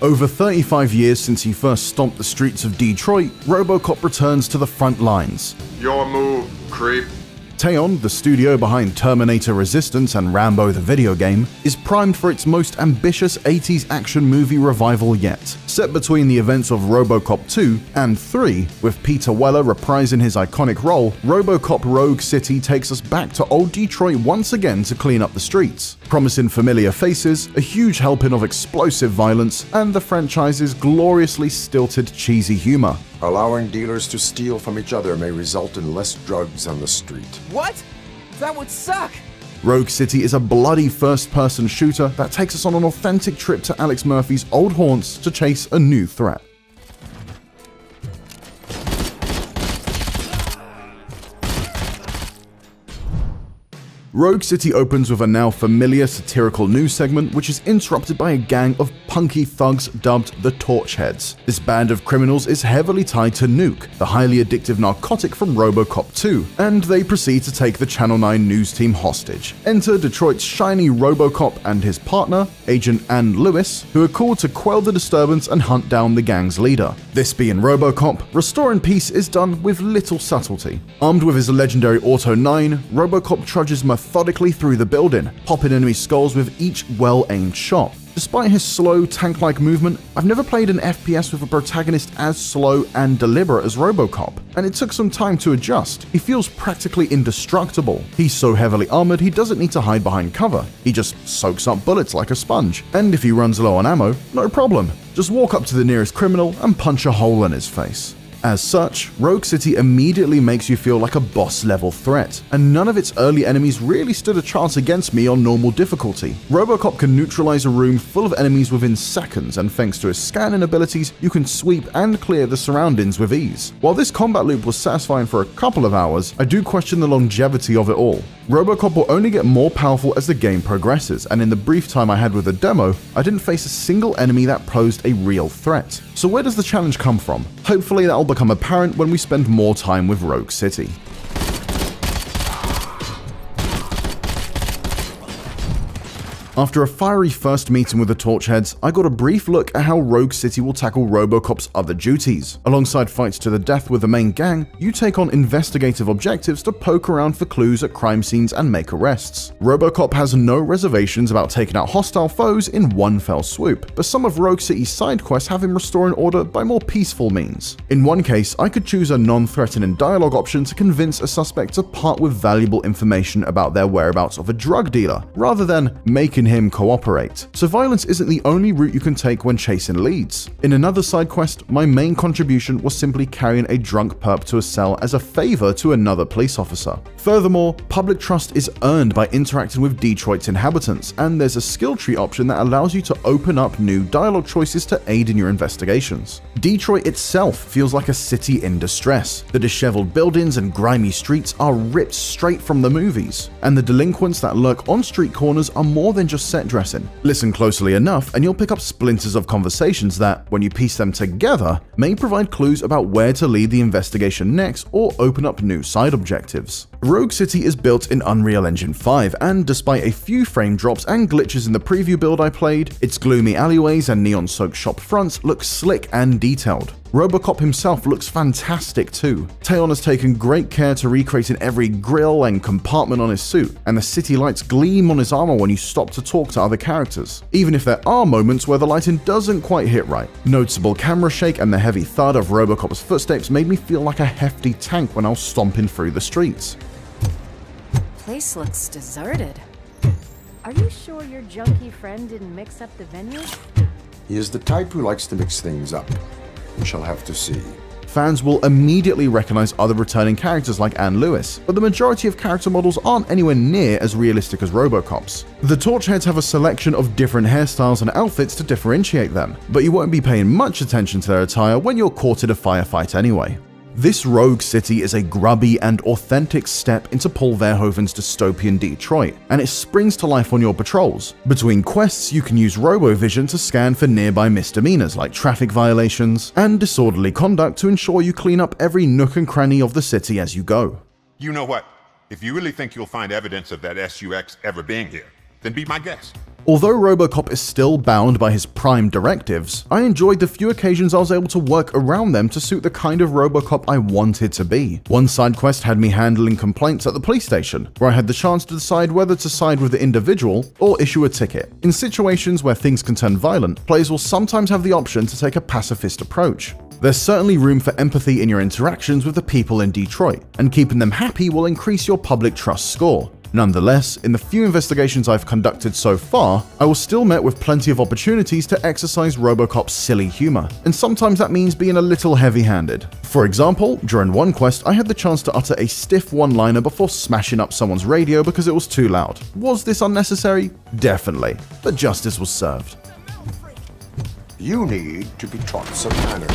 Over 35 years since he first stomped the streets of Detroit, Robo-Cop returns to the front lines. Your move, creep. Teyon, the studio behind Terminator Resistance and Rambo the video game, is primed for its most ambitious 80s action movie revival yet. Set between the events of Robocop 2 and 3, with Peter Weller reprising his iconic role, Robocop Rogue City takes us back to old Detroit once again to clean up the streets, promising familiar faces, a huge helping of explosive violence, and the franchise's gloriously stilted cheesy humor. Allowing dealers to steal from each other may result in less drugs on the street. What? That would suck! Rogue City is a bloody first-person shooter that takes us on an authentic trip to Alex Murphy's old haunts to chase a new threat. Rogue City opens with a now familiar satirical news segment, which is interrupted by a gang of punky thugs dubbed the Torchheads. This band of criminals is heavily tied to Nuke, the highly addictive narcotic from Robocop 2, and they proceed to take the Channel 9 news team hostage. Enter Detroit's shiny Robocop and his partner, Agent Ann Lewis, who are called to quell the disturbance and hunt down the gang's leader. This being Robocop, restoring peace is done with little subtlety. Armed with his legendary Auto 9, Robocop trudges methodically through the building, popping enemy skulls with each well-aimed shot. Despite his slow, tank-like movement, I've never played an FPS with a protagonist as slow and deliberate as Robocop, and it took some time to adjust. He feels practically indestructible. He's so heavily armored he doesn't need to hide behind cover. He just soaks up bullets like a sponge, and if he runs low on ammo, no problem. Just walk up to the nearest criminal and punch a hole in his face. As such, Rogue City immediately makes you feel like a boss-level threat, and none of its early enemies really stood a chance against me on normal difficulty. Robocop can neutralize a room full of enemies within seconds, and thanks to his scanning abilities, you can sweep and clear the surroundings with ease. While this combat loop was satisfying for a couple of hours, I do question the longevity of it all. Robocop will only get more powerful as the game progresses, and in the brief time I had with the demo, I didn't face a single enemy that posed a real threat. So where does the challenge come from? Hopefully that'll become apparent when we spend more time with Rogue City. After a fiery first meeting with the Torchheads, I got a brief look at how Rogue City will tackle Robocop's other duties. Alongside fights to the death with the main gang, you take on investigative objectives to poke around for clues at crime scenes and make arrests. Robocop has no reservations about taking out hostile foes in one fell swoop, but some of Rogue City's side quests have him restoring order by more peaceful means. In one case, I could choose a non-threatening dialogue option to convince a suspect to part with valuable information about their whereabouts of a drug dealer, rather than making him cooperate. So violence isn't the only route you can take when chasing leads. In another side quest, my main contribution was simply carrying a drunk perp to a cell as a favor to another police officer. Furthermore, public trust is earned by interacting with Detroit's inhabitants, and there's a skill tree option that allows you to open up new dialogue choices to aid in your investigations. Detroit itself feels like a city in distress. The disheveled buildings and grimy streets are ripped straight from the movies, and the delinquents that lurk on street corners are more than just set dressing. Listen closely enough and you'll pick up splinters of conversations that, when you piece them together, may provide clues about where to lead the investigation next or open up new side objectives. Rogue City is built in Unreal Engine 5, and despite a few frame drops and glitches in the preview build I played, its gloomy alleyways and neon-soaked shop fronts look slick and detailed. Robocop himself looks fantastic too. Teyon has taken great care to recreating every grille and compartment on his suit, and the city lights gleam on his armor when you stop to talk to other characters, even if there are moments where the lighting doesn't quite hit right. Noticeable camera shake and the heavy thud of Robocop's footsteps made me feel like a hefty tank when I was stomping through the streets. Place looks deserted. Are you sure your junkie friend didn't mix up the venue? He is the type who likes to mix things up. We shall have to see. Fans will immediately recognize other returning characters like Ann Lewis, but the majority of character models aren't anywhere near as realistic as Robocop's. The Torchheads have a selection of different hairstyles and outfits to differentiate them, but you won't be paying much attention to their attire when you're caught in a firefight anyway. This Rogue City is a grubby and authentic step into Paul Verhoeven's dystopian Detroit, and it springs to life on your patrols. Between quests, you can use RoboVision to scan for nearby misdemeanors like traffic violations and disorderly conduct to ensure you clean up every nook and cranny of the city as you go. You know what? If you really think you'll find evidence of that SUX ever being here, then be my guest. Although Robo-Cop is still bound by his prime directives, I enjoyed the few occasions I was able to work around them to suit the kind of Robo-Cop I wanted to be. One side quest had me handling complaints at the police station, where I had the chance to decide whether to side with the individual or issue a ticket. In situations where things can turn violent, players will sometimes have the option to take a pacifist approach. There's certainly room for empathy in your interactions with the people in Detroit, and keeping them happy will increase your public trust score. Nonetheless, in the few investigations I've conducted so far, I was still met with plenty of opportunities to exercise Robocop's silly humor, and sometimes that means being a little heavy-handed. For example, during one quest, I had the chance to utter a stiff one-liner before smashing up someone's radio because it was too loud. Was this unnecessary? Definitely, but justice was served. You need to be taught some manners.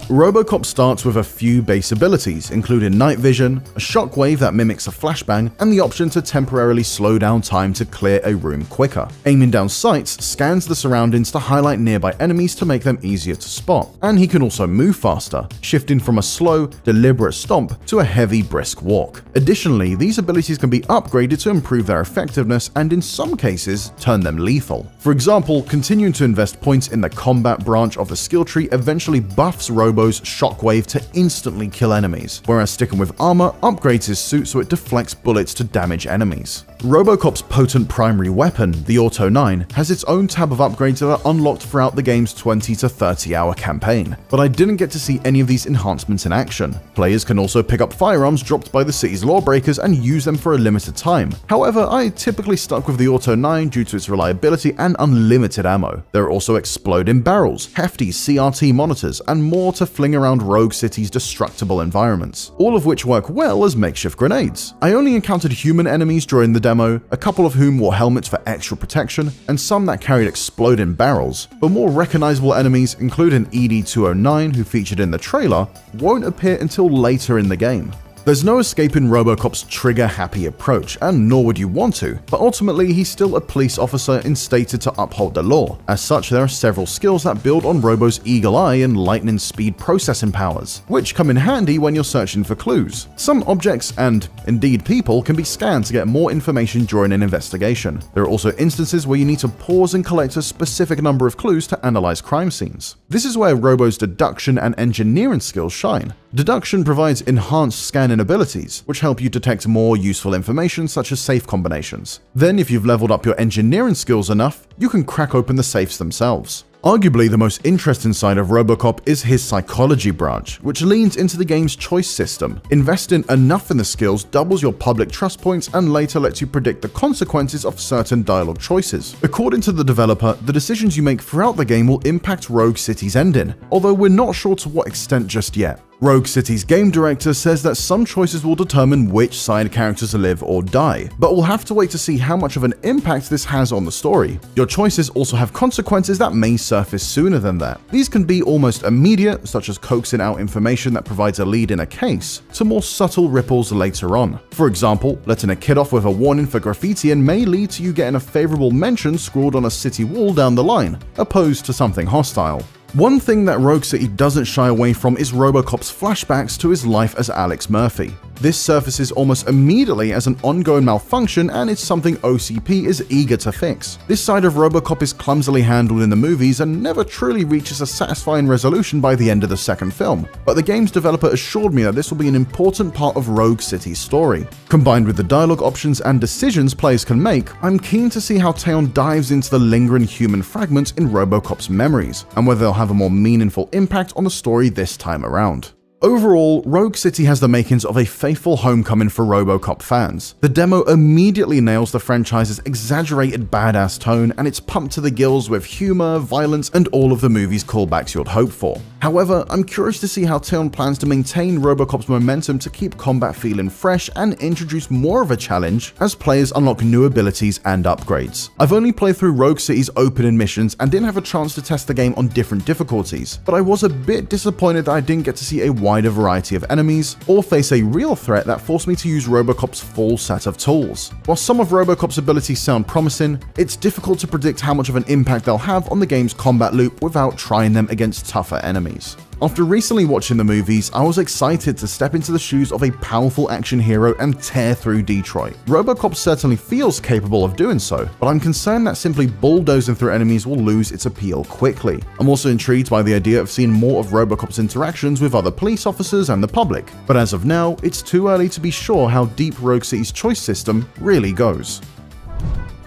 Robocop starts with a few base abilities, including night vision, a shockwave that mimics a flashbang, and the option to temporarily slow down time to clear a room quicker. Aiming down sights scans the surroundings to highlight nearby enemies to make them easier to spot, and he can also move faster, shifting from a slow, deliberate stomp to a heavy, brisk walk. Additionally, these abilities can be upgraded to improve their effectiveness and in some cases, turn them lethal. For example, continuing to invest points in the combat branch of the skill tree eventually buffs Robo's shockwave to instantly kill enemies, whereas sticking with armor upgrades his suit so it deflects bullets to damage enemies. Robocop's potent primary weapon, the Auto 9, has its own tab of upgrades that are unlocked throughout the game's 20 to 30 hour campaign, but I didn't get to see any of these enhancements in action. Players can also pick up firearms dropped by the city's lawbreakers and use them for a limited time. However, I typically stuck with the Auto 9 due to its reliability and unlimited ammo. There are also exploding barrels, hefty CRT monitors, and more to fling around Rogue City's destructible environments, all of which work well as makeshift grenades. I only encountered human enemies during the demo, a couple of whom wore helmets for extra protection, and some that carried exploding barrels, but more recognizable enemies, including ED-209 who featured in the trailer, won't appear until later in the game. There's no escaping Robocop's trigger-happy approach, and nor would you want to, but ultimately he's still a police officer instated to uphold the law. As such, there are several skills that build on Robo's eagle eye and lightning speed processing powers, which come in handy when you're searching for clues. Some objects, and indeed people, can be scanned to get more information during an investigation. There are also instances where you need to pause and collect a specific number of clues to analyze crime scenes. This is where Robo's deduction and engineering skills shine. Deduction provides enhanced scanning abilities, which help you detect more useful information such as safe combinations. Then, if you've leveled up your engineering skills enough, you can crack open the safes themselves. Arguably, the most interesting side of Robocop is his psychology branch, which leans into the game's choice system. Investing enough in the skills doubles your public trust points and later lets you predict the consequences of certain dialogue choices. According to the developer, the decisions you make throughout the game will impact Rogue City's ending, although we're not sure to what extent just yet. Rogue City's game director says that some choices will determine which side characters live or die, but we'll have to wait to see how much of an impact this has on the story. Your choices also have consequences that may surface sooner than that. These can be almost immediate, such as coaxing out information that provides a lead in a case, to more subtle ripples later on. For example, letting a kid off with a warning for graffitiing may lead to you getting a favorable mention scrawled on a city wall down the line, opposed to something hostile. One thing that Rogue City doesn't shy away from is Robocop's flashbacks to his life as Alex Murphy. This surfaces almost immediately as an ongoing malfunction, and it's something OCP is eager to fix. This side of Robocop is clumsily handled in the movies and never truly reaches a satisfying resolution by the end of the second film, but the game's developer assured me that this will be an important part of Rogue City's story. Combined with the dialogue options and decisions players can make, I'm keen to see how Teyon dives into the lingering human fragments in Robocop's memories, and whether they'll have a more meaningful impact on the story this time around. Overall, Rogue City has the makings of a faithful homecoming for Robocop fans. The demo immediately nails the franchise's exaggerated badass tone, and it's pumped to the gills with humor, violence, and all of the movie's callbacks you'd hope for. However, I'm curious to see how Teyon plans to maintain Robocop's momentum to keep combat feeling fresh and introduce more of a challenge as players unlock new abilities and upgrades. I've only played through Rogue City's opening missions and didn't have a chance to test the game on different difficulties, but I was a bit disappointed that I didn't get to see a wider variety of enemies, or face a real threat that forced me to use Robocop's full set of tools. While some of Robocop's abilities sound promising, it's difficult to predict how much of an impact they'll have on the game's combat loop without trying them against tougher enemies. After recently watching the movies, I was excited to step into the shoes of a powerful action hero and tear through Detroit. Robocop certainly feels capable of doing so, but I'm concerned that simply bulldozing through enemies will lose its appeal quickly. I'm also intrigued by the idea of seeing more of Robocop's interactions with other police officers and the public, but as of now, it's too early to be sure how deep Rogue City's choice system really goes.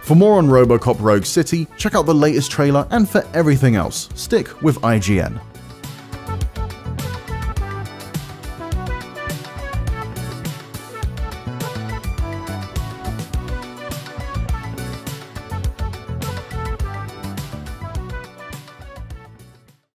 For more on Robocop Rogue City, check out the latest trailer, and for everything else, stick with IGN.